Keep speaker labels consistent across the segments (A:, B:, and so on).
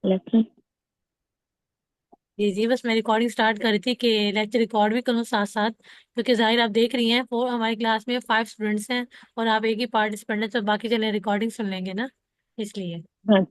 A: Lesson.
B: जी जी, बस मैं recording start कर रही थी कि लेक्चर रिकॉर्ड भी करूँ साथ साथ, क्योंकि जाहिर आप देख रही हैं फोर हमारी क्लास में 5 स्टूडेंट्स हैं और आप एक ही पार्टिसिपेंट हैं, तो बाकी चले रिकॉर्डिंग सुन लेंगे ना, इसलिए।
A: हाँ।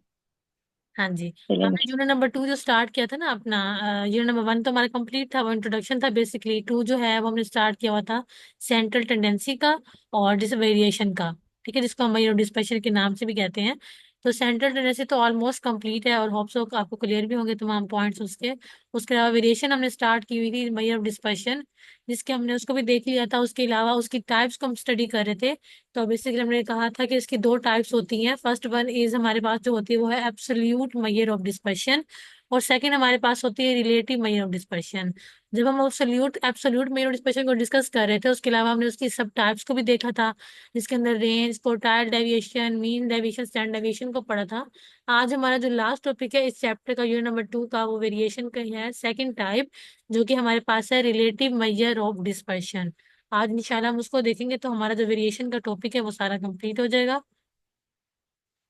B: हाँ जी।
A: चलेगा।
B: हमने यूनिट नंबर 2 जो स्टार्ट किया था ना अपना, यूनिट नंबर 1 तो हमारा कंप्लीट था, वो इंट्रोडक्शन था बेसिकली। 2 जो है वो हमने स्टार्ट किया हुआ था सेंट्रल टेंडेंसी का और डिस वेरिएशन का, ठीक है, जिसको हम मेजर ऑफ डिस्पर्शन के नाम से भी कहते हैं। तो सेंट्रल टेंडेंसी तो ऑलमोस्ट कंप्लीट है और होप सो आपको क्लियर भी होंगे तमाम पॉइंट्स उसके। उसके अलावा वेरिएशन हमने स्टार्ट की हुई थी, मेजर ऑफ डिस्पर्शन, जिसके हमने उसको भी देख लिया था। उसके अलावा उसकी टाइप्स को हम स्टडी कर रहे थे। तो बेसिकली हमने कहा था कि इसकी दो टाइप्स होती हैं। फर्स्ट वन इज हमारे पास जो होती है वो है एब्सोल्यूट मेजर ऑफ डिस्पर्शन, और सेकंड हमारे पास होती है रिलेटिव मेजर ऑफ डिस्पर्शन। जब हम absolute absolute major of dispersion को डिस्कस कर रहे थे, उसके अलावा हमने उसकी सब टाइप्स को भी देखा था, जिसके अंदर range, quartile deviation, mean deviation, standard deviation को पढ़ा था। आज हमारा जो लास्ट टॉपिक है इस चैप्टर का, यूनिट नंबर 2 का, वो वेरिएशन का ही है, सेकंड टाइप, जो कि हमारे पास है रिलेटिव मेजर ऑफ डिस्पर्शन। आज इंशाल्लाह हम उसको देखेंगे तो हमारा जो वेरिएशन का टॉपिक है वो सारा कंप्लीट हो जाएगा।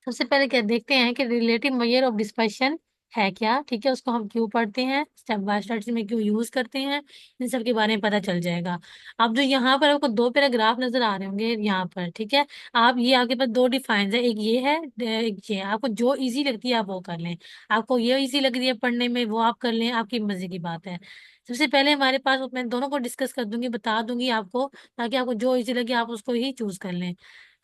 B: सबसे पहले क्या देखते हैं कि रिलेटिव मेजर ऑफ डिस्पर्शन है क्या, ठीक है, उसको हम क्यों पढ़ते हैं, स्टेप बाय स्टेप में क्यों यूज करते हैं, इन सब के बारे में पता चल जाएगा। अब जो यहाँ पर आपको दो पैराग्राफ नजर आ रहे होंगे यहाँ पर, ठीक है, आप ये आपके पास दो डिफाइन है, एक ये है, एक ये है। आपको जो इजी लगती है आप वो कर लें, आपको ये इजी लग रही है पढ़ने में वो आप कर लें, आपकी मर्जी की बात है। सबसे पहले हमारे पास, मैं दोनों को डिस्कस कर दूंगी, बता दूंगी आपको, ताकि आपको जो इजी लगे आप उसको ही चूज कर लें।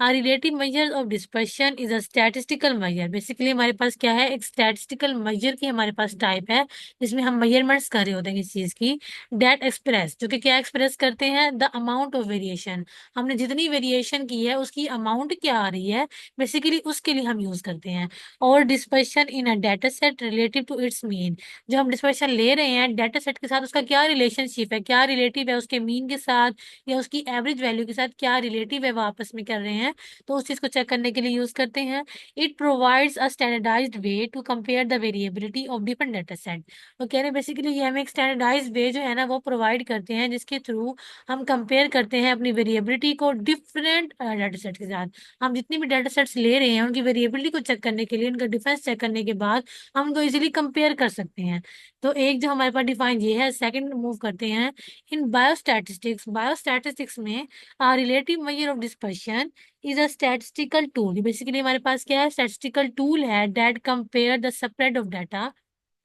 B: Relative measure of dispersion is a statistical measure. Basically हमारे पास क्या है, एक स्टैटिस्टिकल मेजर की हमारे पास टाइप है, जिसमें हम मेजरमेंट्स कर रहे होते हैं इस चीज की। डेट एक्सप्रेस, जो कि क्या एक्सप्रेस करते हैं, द अमाउंट ऑफ वेरिएशन। हमने जितनी वेरिएशन की है उसकी अमाउंट क्या आ रही है, बेसिकली उसके लिए हम यूज करते हैं। और dispersion in a data set relative to its mean, जो हम डिस्पर्शन ले रहे हैं डेटा सेट के साथ, उसका क्या रिलेशनशिप है, क्या रिलेटिव है उसके मीन के साथ या उसकी एवरेज वैल्यू के साथ, क्या रिलेटिव है वो आपस में कर रहे हैं, तो उस चीज को चेक करने के लिए यूज करते हैं। It provides a standardised way to compare the variability of different data set. वो कह रहे हैं बेसिकली ये हमें एक स्टैंडर्डाइज्ड वे जो है ना वो प्रोवाइड करते हैं, जिसके थ्रू हम कंपेयर करते हैं अपनी वेरिएबिलिटी को डिफरेंट डाटा सेट के साथ। हम जितनी भी डाटा सेट्स ले रहे हैं उनकी वेरिएबिलिटी को चेक करने के लिए, उनका डिफरेंस चेक करने के बाद हम उनको इजीली कंपेयर कर सकते हैं। तो एक जो हमारे पास डिफाइन ये है, सेकंड मूव करते हैं। इन बायोस्टैटिस्टिक्स, बायोस्टैटिस्टिक्स में relative measure of dispersion is a statistical tool. Basically हमारे पास क्या है, स्टैटिस्टिकल टूल है that compare the spread of data,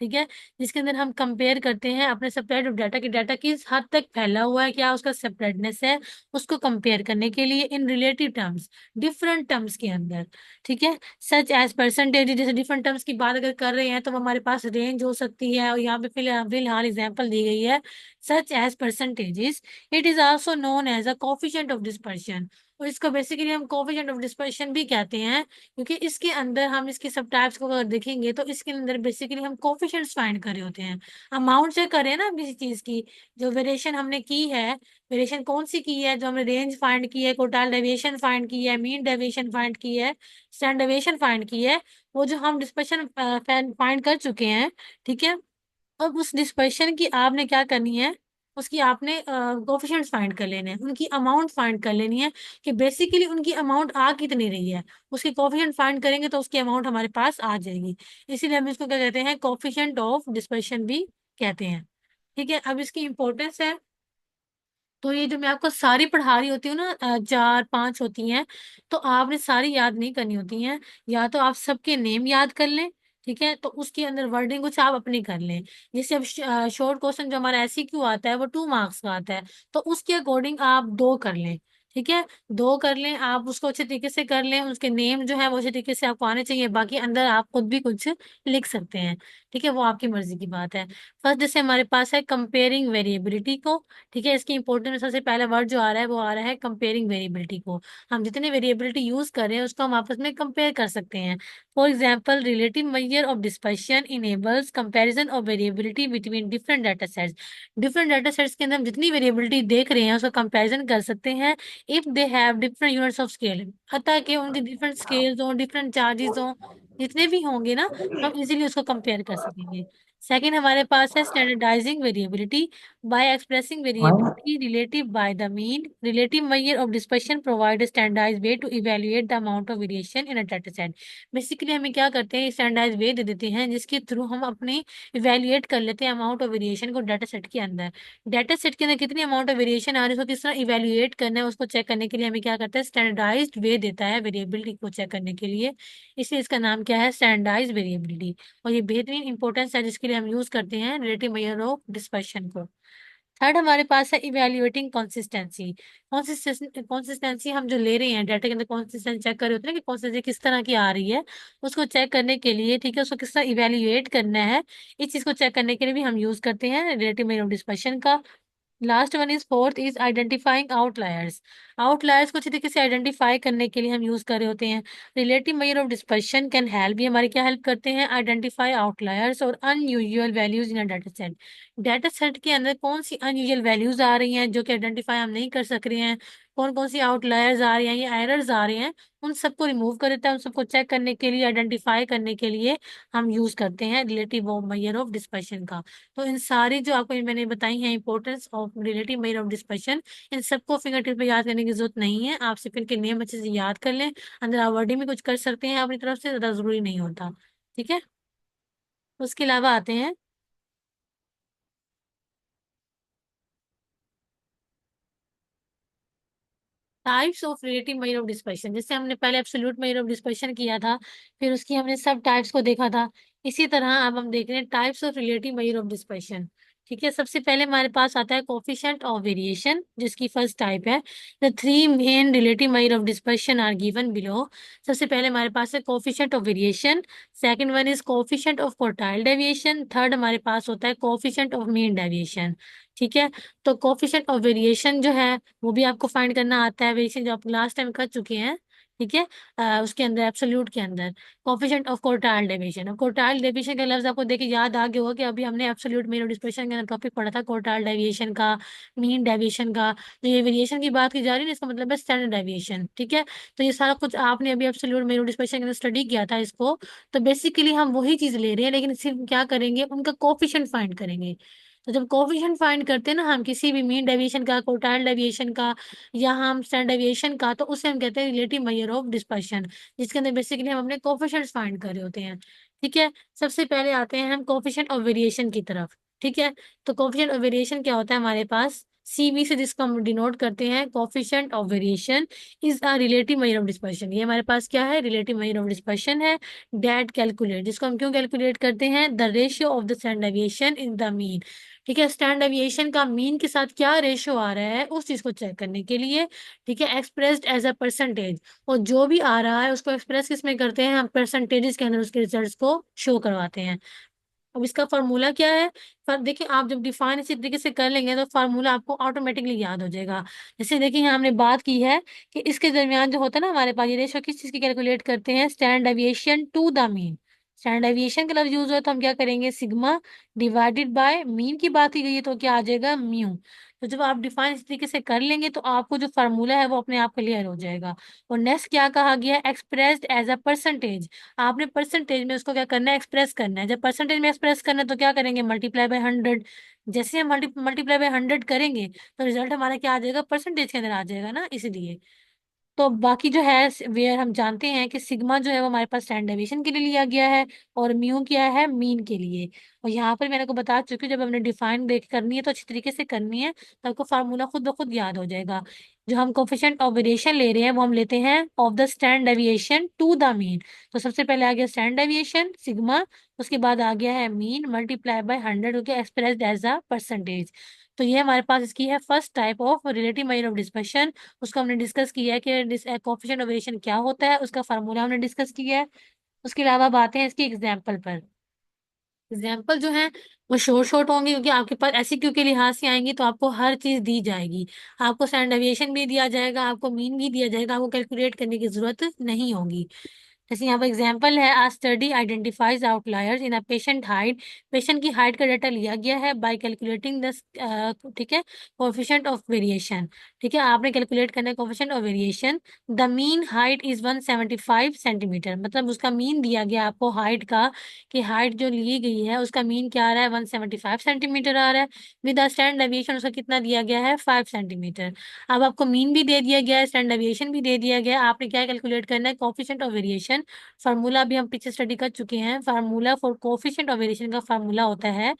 B: ठीक है, जिसके अंदर हम कंपेयर करते हैं अपने स्प्रेड ऑफ डाटा, की डाटा किस हद तक फैला हुआ है, क्या उसका स्प्रेडनेस है, उसको कंपेयर करने के लिए इन रिलेटिव टर्म्स, डिफरेंट टर्म्स के अंदर, ठीक है। सच एज परसेंटेज, जैसे डिफरेंट टर्म्स की बात अगर कर रहे हैं तो हमारे पास रेंज हो सकती है, और यहाँ पे फिलहाल फिलहाल एग्जाम्पल दी गई है such as percentages. It is also known as a coefficient of dispersion, और इसको बेसिकली हम कोफिशिएंट ऑफ डिस्पर्शन भी कहते हैं, क्योंकि इसके अंदर हम इसके सब टाइप्स को अगर देखेंगे तो इसके अंदर बेसिकली हम कोफिशिएंट्स फाइंड कर रहे होते हैं। अमाउंट से करें ना किसी चीज की, जो वेरिएशन हमने की है, वेरिएशन कौन सी की है, जो हमने रेंज फाइंड की है, कोटाइल डेविएशन फाइंड की है, मीन डेविएशन फाइंड की है, स्टैंडर्ड डेविएशन फाइंड की है, वो जो हम डिस्पर्शन फाइंड कर चुके हैं, ठीक है। अब उस डिस्पर्शन की आपने क्या करनी है, उसकी आपने कोफिशिएंट्स फाइंड कर लेने हैं, उनकी अमाउंट फाइंड कर लेनी है, कि बेसिकली उनकी अमाउंट आ कितनी रही है। उसके कोफिशिएंट फाइंड करेंगे तो उसकी अमाउंट हमारे पास आ जाएगी। इसीलिए हम इसको क्या कहते हैं, कोफिशिएंट ऑफ डिस्पर्शन भी कहते हैं, ठीक है। अब इसकी इंपॉर्टेंस है, तो ये जो मैं आपको सारी पढ़ा रही होती हूँ ना, चार पांच होती हैं, तो आपने सारी याद नहीं करनी होती हैं। या तो आप सबके नेम याद कर लें, ठीक है, तो उसके अंदर वर्डिंग कुछ आप अपनी कर लें। जैसे अब शॉर्ट क्वेश्चन जो हमारा एमसीक्यू आता है वो 2 मार्क्स का आता है, तो उसके अकॉर्डिंग आप दो कर लें, ठीक है। दो कर लें, आप उसको अच्छे तरीके से कर लें, उसके नेम जो है वो अच्छे तरीके से आपको आने चाहिए, बाकी अंदर आप खुद भी कुछ लिख सकते हैं, ठीक है, वो आपकी मर्जी की बात है। फर्स्ट जैसे हमारे पास है कंपेयरिंग वेरिएबिलिटी को, ठीक है, इसकी इंपॉर्टेंस में सबसे पहला वर्ड जो आ रहा है वो आ रहा है कंपेयरिंग वेरिएबिलिटी को। हम जितने वेरिएबिलिटी यूज कर रहे हैं उसको हम आपस में कंपेयर कर सकते हैं। For example, relative measure of dispersion enables comparison of variability between different data sets. Different data sets के अंदर हम जितनी वेरिएबिलिटी देख रहे हैं उसका कंपैरिजन कर सकते हैं, if they have different units of scale, अतः कि उनके डिफरेंट स्केल्स हो, डिफरेंट चार्जेस हो, जितने भी होंगे ना, तो हम इजीली उसको कंपेयर कर सकेंगे। सेकंड हमारे पास है स्टैंडर्डाइजिंग वेरिएबिलिटी बाय एक्सप्रेसिंग
A: हाँ।
B: Variability relative by the mean relative measure of dispersion provide standardise way to evaluate the amount of variation in a data set. Basically हमें क्या करते हैं, स्टैंडर्डाइज वे दे देते हैं जिसके थ्रू हम अपनी इवेल्युएट कर लेते हैं अमाउंट ऑफ वेरिएशन को डाटा सेट के अंदर। डाटा सेट के अंदर कितनी अमाउंट ऑफ वेरिएशन आ रही है उसको किस तरह इवेल्युएट करना है उसको चेक करने के लिए हमें क्या करते हैं, स्टैंडर्डाइज्ड वे देता है वेरिएबिलिटी को चेक करने के लिए। इसलिए इसका नाम क्या है, स्टैंडर्डाइज वेरिएबिलिटी। और ये बेहतरीन इंपॉर्टेंस है जिसके लिए हम यूज करते हैं रिलेटिव मेजर ऑफ डिस्पर्शन को। थर्ड हमारे पास है इवेल्युएटिंग कंसिस्टेंसी। कंसिस्टेंसी हम जो ले रहे हैं डाटा के अंदर, कंसिस्टेंसी चेक कर रहे होते हैं ना कि कंसिस्टेंसी किस तरह की आ रही है, उसको चेक करने के लिए, ठीक है, उसको किस तरह इवेल्युएट करना है, इस चीज को चेक करने के लिए भी हम यूज करते हैं रिलेटिव मेजर ऑफ डिस्पर्शन का। Last one is fourth is identifying outliers. Outliers को अच्छी तरीके से आइडेंटिफाई करने के लिए हम यूज कर रहे होते हैं relative measure of dispersion can help, भी हमारी क्या हेल्प करते हैं, आइडेंटिफाई आउटलायर्स और unusual values in a data set. Data set के अंदर कौन सी अनयूजुअल वैल्यूज आ रही हैं जो कि आइडेंटिफाई हम नहीं कर सक रहे हैं, कौन कौन सी आउटलायर्स आ रही हैं या एरर्स आ रहे हैं, उन सबको रिमूव कर देता है, उन सबको चेक करने के लिए, आइडेंटिफाई करने के लिए हम यूज करते हैं रिलेटिव मेजर ऑफ डिस्पर्शन का। तो इन सारी जो आपको मैंने बताई है importance of relative measure of dispersion, इन सबको फिंगर टिप पे याद करने की जरूरत नहीं है, आप सिर्फ इनके नेम अच्छे से याद कर लें, अंदर आप वर्डिंग में कुछ कर सकते हैं अपनी तरफ से, ज्यादा जरूरी नहीं होता। ठीक है, उसके अलावा आते हैं types of relative measure of dispersion. जैसे हमने पहले एब्सोल्यूट मेजर ऑफ डिस्पर्शन किया था, फिर उसकी हमने सब टाइप्स को देखा था, इसी तरह अब हम देख रहे हैं types of relative measure of dispersion. ठीक है, सबसे पहले हमारे पास आता है कोफिशिएंट ऑफ वेरिएशन, जिसकी फर्स्ट टाइप है। The three main relative measure of dispersion are given below. सबसे पहले हमारे पास है coefficient of variation, second one is coefficient of quartile deviation, third हमारे पास होता है कोफिशिएंट ऑफ मीन डेविएशन। ठीक है, तो कोफिशिएंट ऑफ वेरिएशन जो है वो भी आपको फाइंड करना आता है, वेरिएशन जो आप लास्ट टाइम कर चुके हैं। ठीक है, उसके अंदर एब्सोल्यूट के अंदर कोफिशिएंट ऑफ क्वार्टाइल डेविएशन। अब क्वार्टाइल डेविएशन का लफ्ज आपको देखिए याद आ गया होगा कि अभी हमने एब्सोल्यूट मीन डिस्पर्शन के अंदर टॉपिक पढ़ा था क्वार्टाइल डेविएशन का, मीन डेविएशन का। तो ये वेरिएशन की बात की जा रही है ना, इसका मतलब है स्टैंडर्ड डेविएशन। ठीक है, तो ये सारा कुछ आपने अभी एब्सोल्यूट मीन डिस्पर्शन के अंदर स्टडी किया था इसको। तो बेसिकली हम वही चीज ले रहे हैं, लेकिन सिर्फ क्या करेंगे, उनका कोफिशिएंट फाइंड करेंगे। तो जब कोफिशिएंट फाइंड करते हैं ना हम किसी भी मीन डेविएशन का, क्वार्टाइल डेविएशन का, या हम स्टैंडर्ड डेविएशन का, तो उसे हम कहते हैं रिलेटिव मेजर ऑफ डिस्पर्शन, जिसके अंदर बेसिकली हम अपने कोफिशिएंट्स फाइंड कर रहे होते हैं। ठीक है, सबसे पहले आते हैं हम कोफिशिएंट ऑफ वेरिएशन की तरफ। ठीक है, तो कोफिशिएंट ऑफ वेरिएशन क्या होता है हमारे पास, सीवी से जिसको हम डिनोट करते हैं, coefficient of variation is a relative measure of dispersion. ये हमारे पास क्या है, रिलेटिव मेजर ऑफ डिस्पर्शन है। डेट कैलकुलेट, जिसको हम क्यों कैलकुलेट करते हैं, the ratio of the standard deviation in the mean. ठीक है, स्टैंडर्ड डेविएशन का मीन के साथ क्या रेशियो आ रहा है उस चीज को चेक करने के लिए। ठीक है, एक्सप्रेस्ड एज अ परसेंटेज, और जो भी आ रहा है उसको एक्सप्रेस किस में करते हैं, हम परसेंटेजेस के अंदर उसके रिजल्ट्स को शो करवाते हैं। अब इसका फार्मूला क्या है, पर देखिए आप जब डिफाइन इसी तरीके से कर लेंगे तो फार्मूला आपको ऑटोमेटिकली याद हो जाएगा। जैसे देखिए यहाँ हमने बात की है कि इसके दरमियान जो होता है ना हमारे पास, ये रेशो किस चीज की कैलकुलेट करते हैं, standard deviation to the mean. Standard deviation का लफ्ज यूज हो तो हम क्या करेंगे, सिग्मा डिवाइडेड बाय मीन की बात की गई है तो क्या आ जाएगा, म्यू। तो जब आप डिफाइन इस तरीके से कर लेंगे तो आपको जो फार्मूला है वो अपने आप क्लियर हो जाएगा। और नेक्स्ट क्या कहा गया है, एक्सप्रेस्ड एज अ परसेंटेज। आपने परसेंटेज में उसको क्या करना है, एक्सप्रेस करना है। जब परसेंटेज में एक्सप्रेस करना है तो क्या करेंगे, मल्टीप्लाई बाय 100। जैसे हम मल्टीप्लाई बाय 100 करेंगे तो रिजल्ट हमारा क्या आ जाएगा, परसेंटेज के अंदर आ जाएगा ना, इसलिए। तो बाकी जो है वेयर हम जानते हैं कि सिग्मा जो है वो हमारे पास स्टैंडर्ड डेविएशन के लिए लिया गया है, और म्यू क्या है, मीन के लिए। और यहाँ पर मैंने को बता चुकी हूँ जब हमने डिफाइन देख करनी है तो अच्छी तरीके से करनी है, तो आपको फार्मूला खुद ब खुद याद हो जाएगा। जो हम कोफिशिएंट ऑफ वेरिएशन ले रहे हैं वो हम लेते हैं of the standard deviation to the mean. तो सबसे पहले आ गया स्टैंडर्ड डेविएशन सिग्मा, उसके बाद आ गया है मीन मल्टीप्लाई बाय 100 हो गया, एक्सप्रेस्ड एज अ परसेंटेज। तो ये हमारे पास इसकी है first type of relative measure of dispersion. उसको हमने डिस्कस किया है कि कोफिशिएंट ऑफ वेरिएशन क्या होता है, उसका फार्मूला हमने डिस्कस किया है। उसके अलावा बातें हैं इसकी एग्जाम्पल पर। एग्जाम्पल जो है वो शॉर्ट शॉर्ट होंगे क्योंकि आपके पास ऐसी क्यू के लिहाज से आएंगी तो आपको हर चीज दी जाएगी। आपको स्टैंडर्ड डेविएशन भी दिया जाएगा, आपको मीन भी दिया जाएगा, आपको कैलकुलेट करने की जरूरत नहीं होगी। जैसे यहाँ पर एग्जाम्पल है, a study identifies outliers in a patient height. Patient की हाइट का डाटा लिया गया है बाय कैलकुलेटिंग द, ठीक है, कोएफिशिएंट ऑफ वेरिएशन। ठीक है, आपने कैलकुलेट करना है coefficient of variation. The mean height is 175 centimetre, मतलब उसका मीन दिया गया आपको हाइट का, कि हाइट जो ली गई है उसका मीन क्या आ रहा है, 175 सेंटीमीटर आ रहा है। विद द स्टैंडर्ड डेविएशन उसका कितना दिया गया है, 5 सेंटीमीटर। अब आपको मीन भी दे दिया गया है, स्टैंडर्ड डेविएशन भी दे दिया गया है, आपने क्या कैलकुलेट करना है, कोएफिशिएंट ऑफ वेरिएशन। फार्मूला भी हम पीछे स्टडी कर चुके हैं। Formula for coefficient of variation का फार्मूला होता है,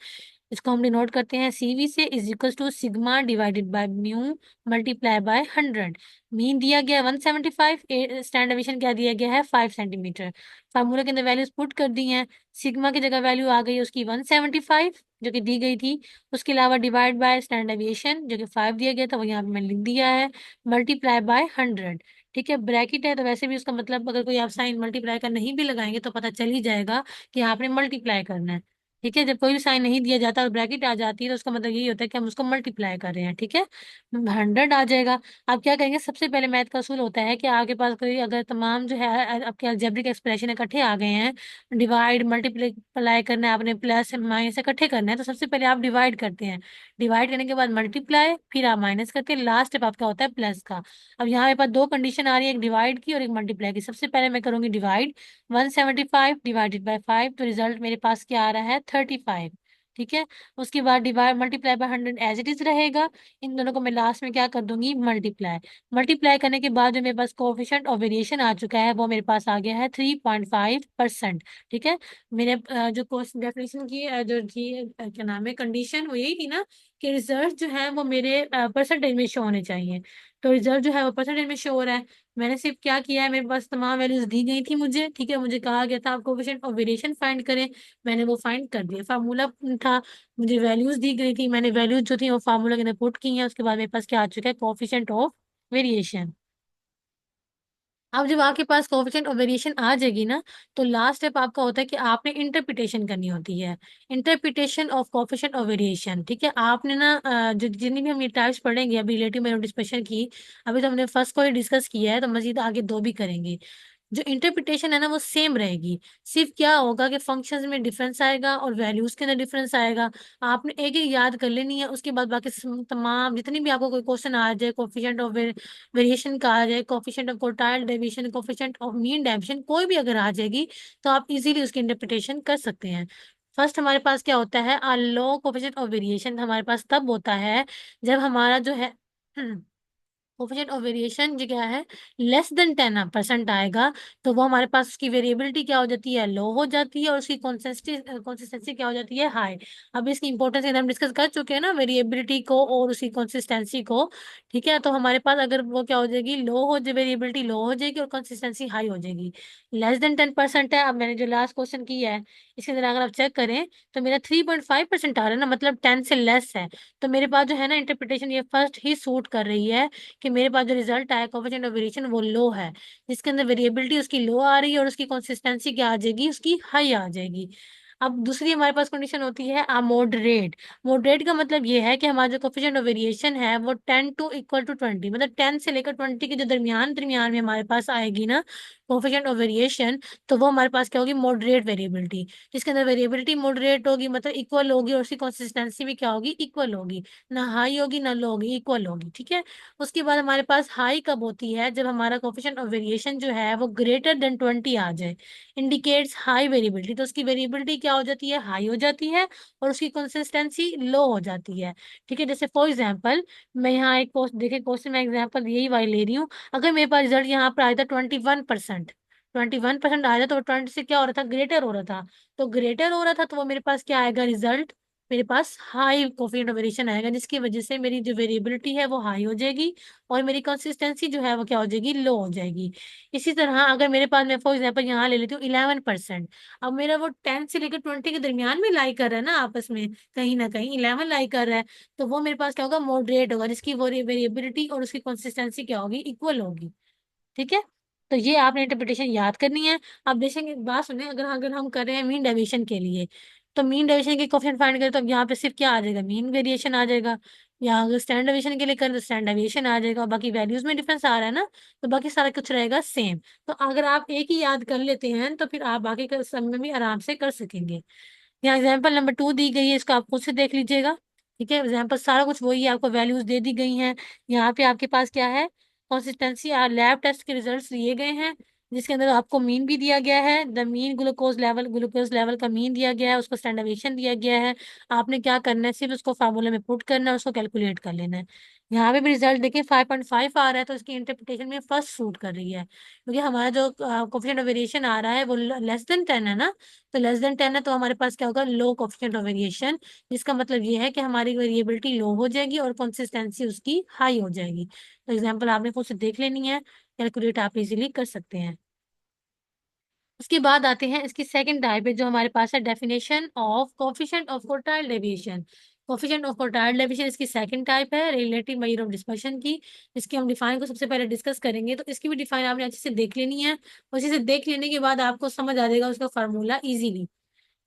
B: इसको हम डिनोट करते हैं सीवी से, is equal to sigma divided by mu multiply by 100। Mean दिया गया है 175, स्टैंडर्ड डेविएशन क्या दिया गया है, 5 सेंटीमीटर। फार्मूला के अंदर वैल्यूज पुट कर दी हैं। सिग्मा की जगह वैल्यू आ गई उसकी 175 जो कि दी गई थी, उसके अलावा डिवाइड बाय स्टैंडर्ड डेविएशन जो कि 5 दिया गया था, वो यहाँ पे मैंने लिख दिया है, मल्टीप्लाई बाय 100। ठीक है, ब्रैकेट है तो वैसे भी उसका मतलब अगर कोई आप साइन मल्टीप्लाई का नहीं भी लगाएंगे तो पता चल ही जाएगा कि आपने मल्टीप्लाई करना है। ठीक है, जब कोई भी साइन नहीं दिया जाता और ब्रैकेट आ जाती है तो उसका मतलब यही होता है कि हम उसको मल्टीप्लाई कर रहे हैं। ठीक है, 100 आ जाएगा। आप क्या करेंगे, सबसे पहले मैथ का असूल होता है कि आपके पास कोई अगर तमाम जो है आपके अलजेब्रिक एक्सप्रेशन इकट्ठे आ गए हैं, डिवाइड मल्टीप्लाई करना है आपने, प्लस माइनस इकट्ठे करना है, तो सबसे पहले आप डिवाइड करते हैं। डिवाइड करने के बाद मल्टीप्लाई, फिर आप माइनस करते हैं, लास्ट स्टेप आपका होता है प्लस का। अब यहाँ मेरे पास दो कंडीशन आ रही है, एक डिवाइड की और एक मल्टीप्लाई की। सबसे पहले मैं करूंगी डिवाइड, 175 डिवाइडेड बाय 5, तो रिजल्ट मेरे पास क्या आ रहा है, 35। ठीक है, उसके बाद divide multiply by 100 as it is रहेगा। इन दोनों को मैं लास्ट में क्या कर दूंगी, मल्टीप्लाई। मल्टीप्लाई करने के बाद जो मेरे पास कोएफिशिएंट ऑफ वेरिएशन आ चुका है वो मेरे पास आ गया है 3.5%। ठीक है, मेरे जो क्वेश्चन डेफिनेशन की जो थी क्या नाम है कंडीशन, वो यही थी ना कि रिजल्ट जो है वो मेरे परसेंटेज में शो होने चाहिए। तो रिजल्ट जो है वो परसेंटेज में शो हो रहा है। मैंने सिर्फ क्या किया है, मेरे पास तमाम वैल्यूज दी गई थी मुझे। ठीक है, मुझे कहा गया था आप कोएफिशिएंट ऑफ वेरिएशन फाइंड करें, मैंने वो फाइंड कर दिया। फार्मूला था, मुझे वैल्यूज दी गई थी, मैंने वैल्यूज जो थी वो फार्मूला के अंदर पुट की हैं। उसके बाद मेरे पास क्या आ चुका है, कोएफिशिएंट ऑफ वेरिएशन। अब जब आपके पास कोएफिशिएंट ऑफ वेरिएशन आ जाएगी ना, तो लास्ट स्टेप आपका होता है कि आपने इंटरप्रिटेशन करनी होती है, interpretation of coefficient of variation. ठीक है, आपने ना जो जितनी भी हम ये टाइप्स पढ़ेंगे अभी रिलेटिव मेथड डिस्कशन की, अभी तो हमने फर्स्ट को ही डिस्कस किया है, तो मजीद आगे दो भी करेंगे। जो इंटरप्रिटेशन है ना वो सेम रहेगी, सिर्फ क्या होगा कि फंक्शंस में डिफरेंस आएगा और वैल्यूज के अंदर डिफरेंस आएगा। आपने एक एक याद कर लेनी है, उसके बाद बाकी तमाम जितनी भी आपको कोई क्वेश्चन आ जाए, कोफिशिएंट ऑफ वेरिएशन का आ जाए, coefficient of quartile deviation, coefficient of mean deviation, कोई भी अगर आ जाएगी तो आप इजीली उसकी इंटरप्रिटेशन कर सकते हैं। फर्स्ट हमारे पास क्या होता है, अ लो कोफिशिएंट ऑफ वेरिएशन हमारे पास तब होता है जब हमारा जो है कोफिशिएंट ऑफ वेरिएशन जो क्या है, लेस देन 10% आएगा, तो वो हमारे पास उसकी वेरिएबिलिटी क्या हो जाती है, लो हो जाती है, और उसकी कंसिस्टेंसी क्या हो जाती है, हाई। अब इसकी इंपॉर्टेंस हम डिस्कस कर चुके हैं ना, वेरिएबिलिटी को और उसकी कंसिस्टेंसी को। ठीक है, तो हमारे पास अगर वो क्या हो जाएगी, लो हो जाए, वेरिएबिलिटी लो हो जाएगी और कंसिस्टेंसी हाई हो जाएगी। लेस देन 10% है। अब मैंने जो लास्ट क्वेश्चन किया है इसके अंदर अगर आप चेक करें तो मेरा 3.5% आ रहा है ना, मतलब 10 से लेस है। तो मेरे पास जो है ना इंटरप्रिटेशन ये फर्स्ट ही सूट कर रही है कि मेरे पास जो रिजल्ट आया कोएफिशिएंट ऑफ वेरिएशन वो लो है, जिसके अंदर वेरिएबिलिटी उसकी लो आ रही है और उसकी कंसिस्टेंसी क्या आ जाएगी, उसकी हाई आ जाएगी। अब दूसरी हमारे पास कंडीशन होती है आ मॉडरेट। मॉडरेट का मतलब ये है कि हमारा जो कोएफिशिएंट ऑफ वेरिएशन है वो 10 टू इक्वल टू 20, मतलब 10 से लेकर 20 के जो दरमियान दरमियान में हमारे पास आएगी ना कोएफिशिएंट ऑफ वेरिएशन, तो वो हमारे पास क्या होगी, मॉडरेट वेरिएबिलिटी। जिसके अंदर वेरिएबिलिटी मॉडरेट होगी, मतलब इक्वल होगी, और उसकी कंसिस्टेंसी भी क्या होगी, इक्वल होगी, ना हाई होगी ना लो होगी, इक्वल होगी। ठीक है, उसके बाद हमारे पास हाई कब होती है, जब हमारा कोएफिशिएंट ऑफ वेरिएशन जो है वो ग्रेटर देन 20 आ जाए, इंडिकेट्स हाई वेरिएबिलिटी, तो उसकी वेरिएबिलिटी क्या हो जाती है, हाई हो जाती है, और उसकी कंसिस्टेंसी लो हो जाती है। ठीक है, जैसे फॉर एग्जांपल मैं यहाँ एक देखिए क्वेश्चन में एग्जांपल यही वाली ले रही हूँ। अगर मेरे पास रिजल्ट यहाँ पर आया था 21%, 21% आया था, तो 20 से क्या हो रहा था, ग्रेटर हो रहा था। तो ग्रेटर हो रहा था तो वो मेरे पास क्या आएगा रिजल्ट, मेरे पास हाई कोफिशिएंट ऑफ वेरिएशन आएगा, जिसकी वजह से मेरी जो वेरिएबिलिटी है वो हाई हो जाएगी और मेरी कंसिस्टेंसी जो है वो क्या हो जाएगी, लो हो जाएगी। इसी तरह अगर मेरे पास, मैं फॉर एग्जांपल यहाँ ले लेती हूँ 11%, अब मेरा वो 10 से लेकर 20 के दरमियान में लाई कर रहा है ना, आपस में कहीं ना कहीं 11 लाई कर रहा है, तो वो मेरे पास क्या होगा, मॉडरेट होगा, जिसकी वेरिएबिलिटी और उसकी कंसिस्टेंसी क्या होगी, इक्वल होगी। ठीक है, तो ये आपने इंटरप्रिटेशन याद करनी है। अब देखेंगे, बात सुने, अगर अगर हम कर रहे हैं मीन डेविएशन के लिए, तो मीन डेविएशन के कोफिशिएंट फाइंड करें तो अब यहाँ पे सिर्फ क्या आ जाएगा, मीन वेरिएशन आ जाएगा। या अगर स्टैंडर्ड डेविएशन के लिए करें तो स्टैंडर्ड डेविएशन आ जाएगा, बाकी वैल्यूज में डिफरेंस आ रहा है ना, तो बाकी सारा कुछ रहेगा सेम। तो अगर आप एक ही याद कर लेते हैं तो फिर आप बाकी का सब में भी आराम से कर सकेंगे। यहाँ एग्जाम्पल नंबर 2 दी गई है, इसको आप खुद से देख लीजिएगा। ठीक है, एग्जाम्पल सारा कुछ वही है, आपको वैल्यूज दे दी गई हैं। यहाँ पे आपके पास क्या है, कंसिस्टेंसी लैब टेस्ट के रिजल्ट्स लिए गए हैं, जिसके अंदर आपको मीन भी दिया गया है, द मीन ग्लूकोज लेवल का मीन दिया गया है, उसको स्टैंडर्डेशन दिया गया है। आपने क्या करना है, सिर्फ उसको फार्मूला में पुट करना है, उसको कैलकुलेट कर लेना है। यहाँ पे भी रिजल्ट देखिए 5.5 आ रहा है, तो इसकी इंटरप्रिटेशन में फर्स्ट सूट कर रही है, क्योंकि हमारा जो कोफिशिएंट ऑफ वेरिएशन आ रहा है वो लेस देन 10 है ना। तो लेस देन 10 है तो हमारे पास क्या होगा, लो कोफिशिएंट ऑफ वेरिएशन, जिसका मतलब ये है कि हमारी वेरिएबिलिटी लो हो जाएगी और कंसिस्टेंसी उसकी हाई हो जाएगी। तो एग्जाम्पल आपने खुद से देख लेनी है, कैलकुलेट आप इजीली कर सकते हैं। उसके बाद आते हैं इसकी सेकंड टाइप है, जो हमारे पास है definition of coefficient of quartile deviation. Coefficient of quartile deviation इसकी सेकंड टाइप है रिलेटिव मेजर ऑफ डिस्पर्शन की। इसकी हम डिफाइन को सबसे पहले डिस्कस करेंगे, तो इसकी भी डिफाइन आपने अच्छे से देख लेनी है। उसी से देख लेने के बाद आपको समझ आ जाएगा उसका फार्मूला इजीली।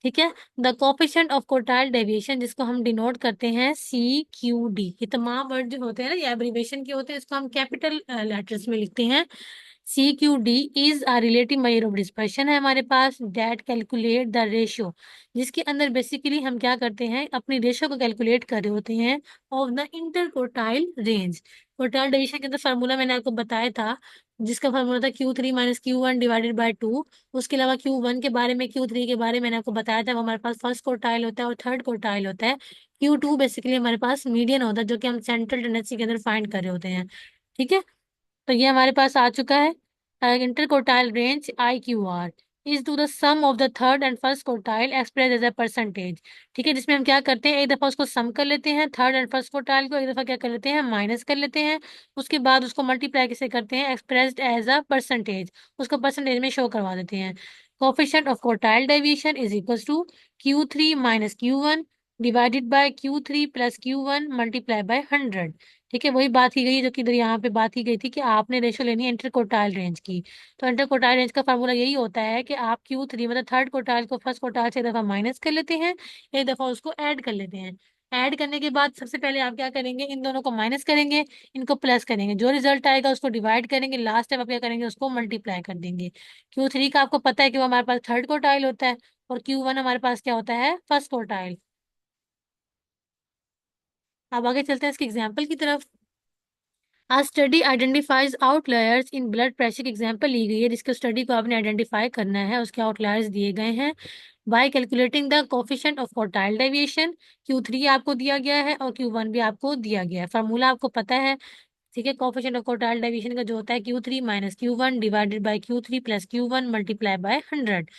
B: ठीक है, the coefficient of quartile deviation, जिसको हम डिनोट करते हैं CQD। ये तमाम वर्ड जो होते हैं ना, ये एब्रीविएशन के होते हैं, इसको हम कैपिटल लेटर्स में लिखते हैं। CQD is a relative measure of dispersion है हमारे पास, डेट कैलकुलेट द रेशियो, जिसके अंदर बेसिकली हम क्या करते हैं, अपनी रेशियो को कैलकुलेट कर रहे होते हैं of the inter quartile range. Quartile deviation के अंदर फार्मूला मैंने आपको बताया था, जिसका फार्मूला था Q3 minus Q1 divided bye 2। उसके अलावा Q1 के बारे में, Q3 के बारे में मैंने आपको बताया था, वो हमारे पास फर्स्ट क्वार्टाइल होता है और थर्ड क्वार्टाइल होता है। Q2 बेसिकली हमारे पास मीडियन होता है, जो कि हम सेंट्रल टेंडेंसी के अंदर फाइंड कर रहे होते हैं। ठीक है, तो ये हमारे पास आ चुका है। Inter quartile range IQR is to the sum of the third and first quartile express as a percentage. ठीक है, जिसमें हम क्या करते हैं, एक दफा उसको सम कर लेते हैं थर्ड एंड फर्स्ट क्वार्टाइल को, एक दफा क्या कर लेते हैं, माइनस कर लेते हैं। उसके बाद उसको मल्टीप्लाई किसे करते हैं, एक्सप्रेस्ड एज अ परसेंटेज, उसको परसेंटेज में शो करवा देते हैं। Coefficient of quartile deviation is equal to Q3 minus Q1 divided by Q3 plus Q1 multiply by 100। ठीक है, वही बात की गई जो कि इधर यहाँ पे बात की गई थी कि आपने रेशो लेनी है इंटर क्वार्टाइल रेंज की। तो इंटर क्वार्टाइल रेंज का फार्मूला यही होता है कि आप Q3 मतलब थर्ड क्वार्टाइल को फर्स्ट क्वार्टाइल से एक दफा माइनस कर लेते हैं, एक दफा उसको ऐड कर लेते हैं। ऐड करने के बाद सबसे पहले आप क्या करेंगे, इन दोनों को माइनस करेंगे, इनको प्लस करेंगे, जो रिजल्ट आएगा उसको डिवाइड करेंगे, लास्ट टाइम आप क्या करेंगे, उसको मल्टीप्लाई कर देंगे। Q3 का आपको पता है कि वो हमारे पास थर्ड क्वार्टाइल होता है, और Q1 हमारे पास क्या होता है, फर्स्ट क्वार्टाइल। अब आगे चलते हैं इसके एग्जाम्पल की तरफ। आज study identifies outliers in blood pressure की एग्जाम्पल ली गई है, जिसको स्टडी को आपने आइडेंटिफाई करना है, उसके आउटलायर्स दिए गए हैं bye calculating the coefficient of quartile deviation. Q3 आपको दिया गया है और Q1 भी आपको दिया गया है, फार्मूला आपको पता है। ठीक है, कोफिशिएंट ऑफ क्वार्टाइल डेविएशन का जो होता है Q3 minus Q1 divided by Q3 plus Q1 multiply by 100।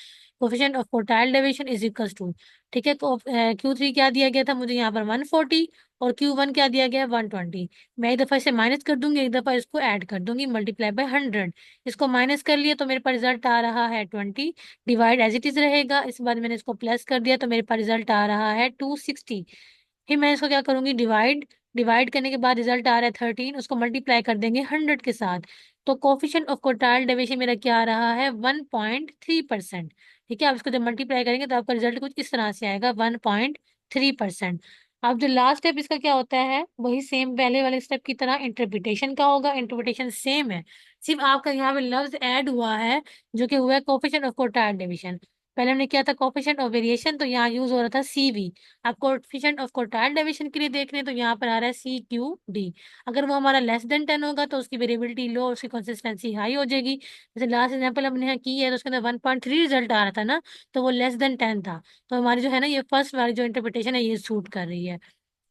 B: Coefficient of quartile deviation is equal to, ठीक है, Q3 क्या दिया गया था मुझे यहाँ पर 140, और Q1 क्या दिया गया है 120। मैं एक दफा इसे माइनस कर दूंगी, एक दफा इसको ऐड कर दूंगी, मल्टीप्लाई बाय 100। इसको माइनस कर लिया तो मेरे पास रिजल्ट आ रहा है 20, डिवाइड एज इट इज रहेगा। इस बाद मैंने इसको प्लस कर दिया तो मेरे पास रिजल्ट आ रहा है 260। फिर मैं इसको क्या करूंगी, डिवाइड, डिवाइड करने के बाद रिजल्ट आ रहा है 13, उसको मल्टीप्लाई कर देंगे 100 के साथ। तो कोफिशिएंट ऑफ क्वार्टाइल डेविएशन मेरा क्या आ रहा है, 1.3%। ठीक है, आप इसको जब मल्टीप्लाई करेंगे तो आपका रिजल्ट कुछ इस तरह से आएगा, 1.3%। अब जो लास्ट स्टेप इसका क्या होता है, वही सेम पहले वाले स्टेप की तरह इंटरप्रिटेशन का होगा। इंटरप्रिटेशन सेम है, सिर्फ आपका यहाँ पे लफ्ज ऐड हुआ है, जो कि हुआ है कोफिशिएंट ऑफ क्वार्टाइल डेविएशन। पहले हमने किया था कोफिशिएंट ऑफ वेरिएशन, तो यहाँ यूज हो रहा था CV। आप कोफिशिएंट ऑफ क्वार्टाइल डेविएशन के लिए देख रहे हैं तो यहाँ पर आ रहा है CQD। अगर वो हमारा लेस देन 10 होगा तो उसकी वेरिएबिलिटी लो, उसकी कंसिस्टेंसी हाई हो जाएगी। जैसे लास्ट एग्जांपल हमने यहाँ की है तो उसके अंदर 1.3 रिजल्ट आ रहा था ना, तो वो लेस देन 10 था। तो हमारी जो है ना, ये फर्स्ट वाली जो इंटरप्रिटेशन है ये सूट कर रही है।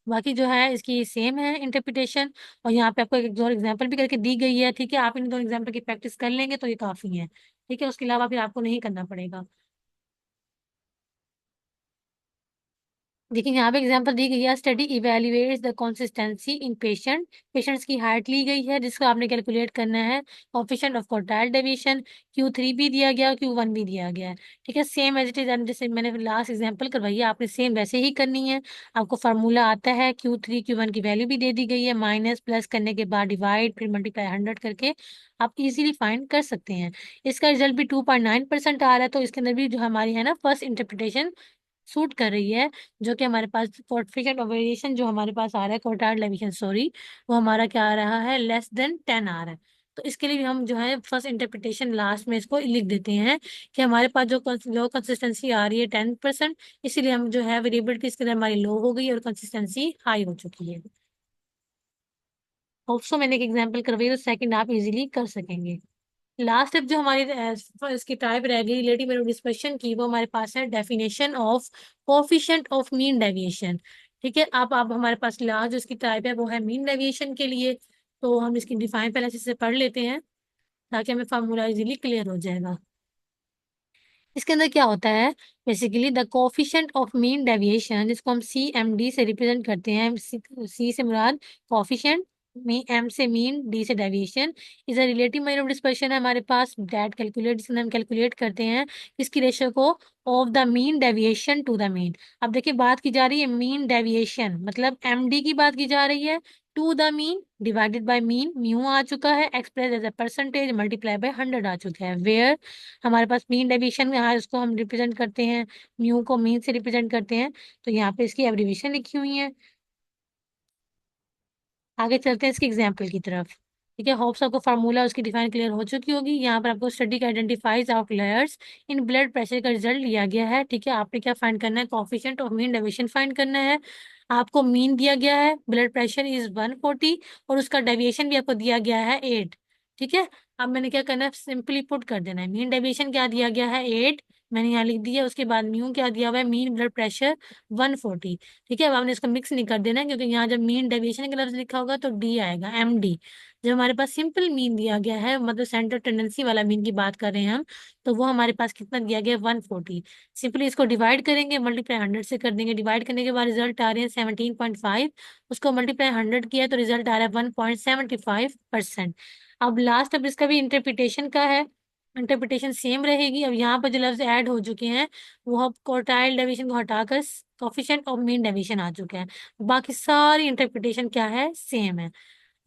B: बाकी जो है इसकी सेम है इंटरप्रिटेशन। और यहाँ पे आपको एक दो एग्जाम्पल भी करके दी गई है। ठीक है, आप इन दो एग्जाम्पल की प्रैक्टिस कर लेंगे तो ये काफी है। ठीक है, उसके अलावा फिर आपको नहीं करना पड़ेगा। देखिए यहाँ पे एग्जांपल दी गई है, study evaluates the consistency in patients की हाइट ली गई है, जिसको आपने कैलकुलेट करना है coefficient of quartile deviation. Q3 भी दिया गया और Q1 भी दिया गया है। ठीक है, सेम एज इट इज, जैसे मैंने लास्ट एग्जांपल करवाई है आपने सेम वैसे ही करनी है। आपको फार्मूला आता है, Q3 Q1 की वैल्यू भी दे दी गई है, माइनस प्लस करने के बाद डिवाइड, फिर मल्टीप्लाई 100 करके आप इजीली फाइंड कर सकते हैं। इसका रिजल्ट भी 2.9% आ रहा है, तो इसके अंदर भी जो हमारी है ना फर्स्ट इंटरप्रिटेशन सूट कर रही है, जो कि हमारे पास कोएफिशिएंट ऑफ वेरिएशन जो हमारे पास आ रहा है, क्वार्टाइल डेविएशन सॉरी, वो हमारा क्या आ रहा है, लेस देन 10 आ रहा है। तो इसके लिए भी हम जो है फर्स्ट इंटरप्रिटेशन लास्ट में इसको लिख देते हैं कि हमारे पास जो कंसिस्टेंसी आ रही है 10%, इसीलिए हम जो है वेरिएबिलिटी इसके अंदर हमारी लो हो गई और कंसिस्टेंसी हाई हो चुकी है। होप सो मैंने एक एग्जांपल करवाई तो सेकंड आप इजीली कर सकेंगे। लास्ट स्टेप जो हमारी इसकी टाइप रह गई रिलेटिव डिस्पर्शन की, वो हमारे पास है definition of coefficient of mean deviation. ठीक है, अब आप हमारे पास लास्ट जो इसकी टाइप है वो है मीन डेविएशन के लिए। तो हम इसकी डिफाइन पहले से पढ़ लेते हैं ताकि हमें फार्मूला इजीली क्लियर हो जाएगा। इसके अंदर क्या होता है, basically the coefficient of mean deviation, जिसको हम सी एम डी से रिप्रेजेंट करते हैं। सी से मुराद कोफिशिएंट, एम से मीन, डी से deviation, is a relative measure of dispersion है हमारे पास दैट कैलकुलेट, जिसके अंदर हम कैलकुलेट करते हैं इसकी रेशियो को of the mean deviation to the mean. अब देखिए बात की जा रही है मीन डेविएशन, मतलब एम डी की बात की जा रही है, to the mean divided by mean, mu आ चुका है, express as a percentage multiply by 100 आ चुका है, वेयर हमारे पास मीन डेविएशन यहाँ इसको हम रिप्रेजेंट करते हैं, म्यू को मीन से रिप्रेजेंट करते हैं, तो यहाँ पे इसकी एब्रीविएशन लिखी हुई है। आगे चलते हैं इसके एग्जाम्पल की तरफ। ठीक है, होप्स आपको फार्मूला उसकी डिफाइन क्लियर हो चुकी होगी। यहाँ पर आपको स्टडी का identifies outliers in blood pressure का रिजल्ट लिया गया है। ठीक है, आपने क्या फाइंड करना है, coefficient of mean deviation find करना है। आपको मीन दिया गया है, ब्लड प्रेशर इज 140 और उसका डेविएशन भी आपको दिया गया है 8। ठीक है, अब मैंने क्या करना है, सिंपली पुट कर देना है। मीन डेविएशन क्या दिया गया है 8, मैंने यहाँ लिख दिया। उसके बाद म्यू क्या दिया हुआ है, मीन ब्लड प्रेशर 140। ठीक है, अब आपने इसको मिक्स नहीं कर देना है, क्योंकि यहाँ जब मीन डेविएशन का लफ्ज लिखा होगा तो डी आएगा, एम डी। जब हमारे पास सिंपल मीन दिया गया है, मतलब सेंट्रल टेंडेंसी वाला मीन की बात कर रहे हैं हम, तो वो हमारे पास कितना दिया गया है, 140। सिंपली इसको डिवाइड करेंगे, मल्टीप्लाई 100 से कर देंगे। डिवाइड करने के बाद रिजल्ट आ रहे हैं 17.5, उसको मल्टीप्लाई 100 किया तो रिजल्ट आ रहा है 1.75%। अब लास्ट, अब इसका भी इंटरप्रिटेशन का है, इंटरप्रिटेशन सेम रहेगी। अब यहाँ पर जो लफ्ज ऐड हो चुके हैं वो अब क्वार्टाइल डेविएशन को हटाकर कोफिशिएंट ऑफ मीन डेविएशन आ चुका है। बाकी सारी इंटरप्रिटेशन क्या है, सेम है।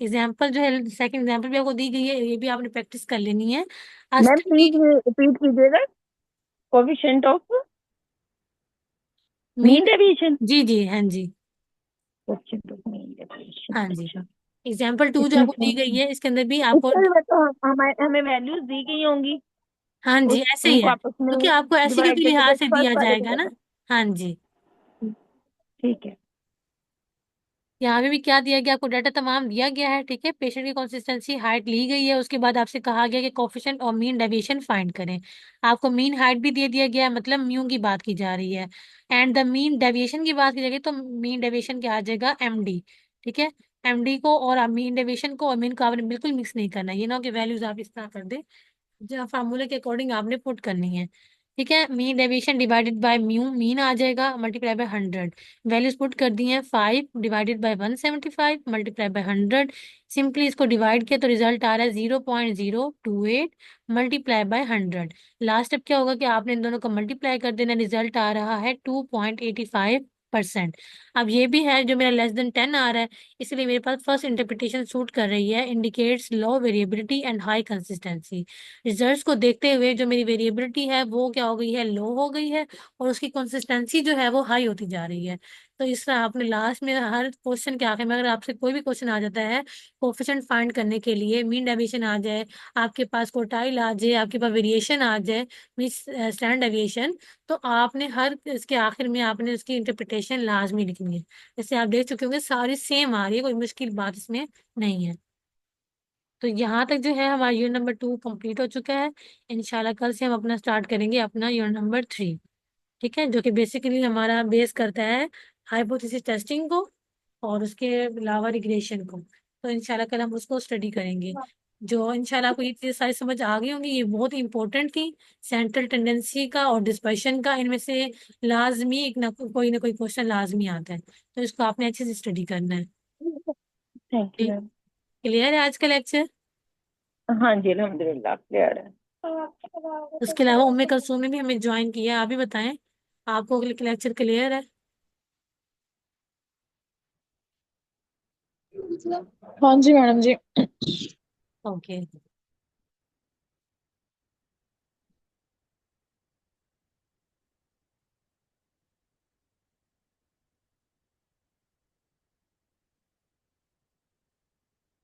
B: एग्जाम्पल जो है, सेकंड एग्जाम्पल भी आपको दी गई है, ये भी आपने प्रैक्टिस कर लेनी है।
A: मैम
B: स्टडी
A: प्लीज रिपीट कीजिएगा, coefficient of
B: mean,
A: mean deviation.
B: जी जी हाँ जी,
A: कोफिशिएंट ऑफ मीन डेविएशन,
B: हाँ जी।
A: अच्छा।
B: एग्जाम्पल 2 जो
A: इसमें
B: आपको
A: क्या
B: दी गई है, इसके अंदर भी
A: इस
B: आपको,
A: पर तो हमें हमें वैल्यूज दी गई होंगी,
B: हाँ जी
A: उस
B: ऐसे ही
A: उनको
B: है,
A: आपस में
B: क्योंकि आपको एससीक्यू
A: डिवाइड
B: के
A: करके
B: लिहाज
A: जस्ट
B: से
A: फर्स्ट
B: दिया
A: वाले को
B: जाएगा ना।
A: करना।
B: हाँ जी,
A: ठीक है।
B: यहाँ पे भी क्या दिया गया, आपको डाटा तमाम दिया गया है। ठीक है, पेशेंट की कंसिस्टेंसी हाइट ली गई है, उसके बाद आपसे कहा गया कि कोफिशिएंट और मीन डेविएशन फाइंड करें। आपको मीन हाइट भी दे दिया गया है, मतलब म्यू की बात की जा रही है, एंड द मीन डेविएशन की बात की जाएगी तो मीन डेविएशन क्या आ जाएगा, एमडी। ठीक है, एमडी को और मीन डेविएशन को और मीन को आपने बिल्कुल मिक्स नहीं करना, ये ना हो कि वैल्यूज आप इस तरह कर दे, जो फार्मूले के अकॉर्डिंग आपने पुट करनी है। ठीक है, mean deviation divided by mu, mean आ जाएगा मल्टीप्लाई बाय 100। वैल्यूज पुट कर दी हैं, 5 divided by 175 multiply by 100। Simply इसको डिवाइड किया तो रिजल्ट आ रहा है 0.028 मल्टीप्लाई बाय 100। लास्ट स्टेप क्या होगा कि आपने इन दोनों को मल्टीप्लाई कर देना, रिजल्ट आ रहा है 2.85%। अब ये भी है जो मेरा लेस देन 10 आ रहा है, इसलिए मेरे पास फर्स्ट इंटरप्रिटेशन सूट कर रही है, indicates low variability and high consistency. Results को देखते हुए जो मेरी वेरिएबिलिटी है वो क्या हो गई है, लो हो गई है, और उसकी कंसिस्टेंसी जो है वो हाई होती जा रही है। तो इस तरह आपने लास्ट में हर क्वेश्चन के आखिर में अगर आपसे कोई भी क्वेश्चन आ जाता है कोफिशिएंट फाइंड करने के लिए, मीन डेविएशन आ जाए, आपके पास क्वार्टाइल आ जाए, आपके पास वेरिएशन आ जाए, मीन स्टैंडर्ड डेविएशन, तो आपने हर इसके आखिर में आपने उसकी इंटरप्रिटेशन लाजमी लिखनी है। जैसे आप देख चुके होंगे सारी सेम आ रही है, कोई मुश्किल बात इसमें नहीं है। तो यहाँ तक जो है हमारा यूनिट नंबर 2 कंप्लीट हो चुका है। इंशाल्लाह कल से हम अपना स्टार्ट करेंगे अपना यूनिट नंबर 3। ठीक है, जो कि बेसिकली हमारा बेस करता है हाइपोथेसिस टेस्टिंग को और उसके अलावा रिग्रेशन को। तो इंशाल्लाह कल हम उसको स्टडी करेंगे। जो इंशाल्लाह आपको ये चीज़ सारी समझ आ गई होंगी, ये बहुत इंपॉर्टेंट थी, सेंट्रल टेंडेंसी का और डिस्पर्शन का, इनमें से लाजमी एक ना कोई क्वेश्चन लाजमी आता है, तो इसको आपने अच्छे से स्टडी करना है।
A: Thank you ma'am.
B: क्लियर है आज का लेक्चर?
A: हाँ जी, अल्हम्दुलिल्लाह क्लियर है।
B: उसके अलावा उम्मे कलसूम ने भी हमें ज्वाइन किया है, आप भी बताएं, आपको लेक्चर क्लियर है?
A: हाँ जी मैडम जी।
B: ओके।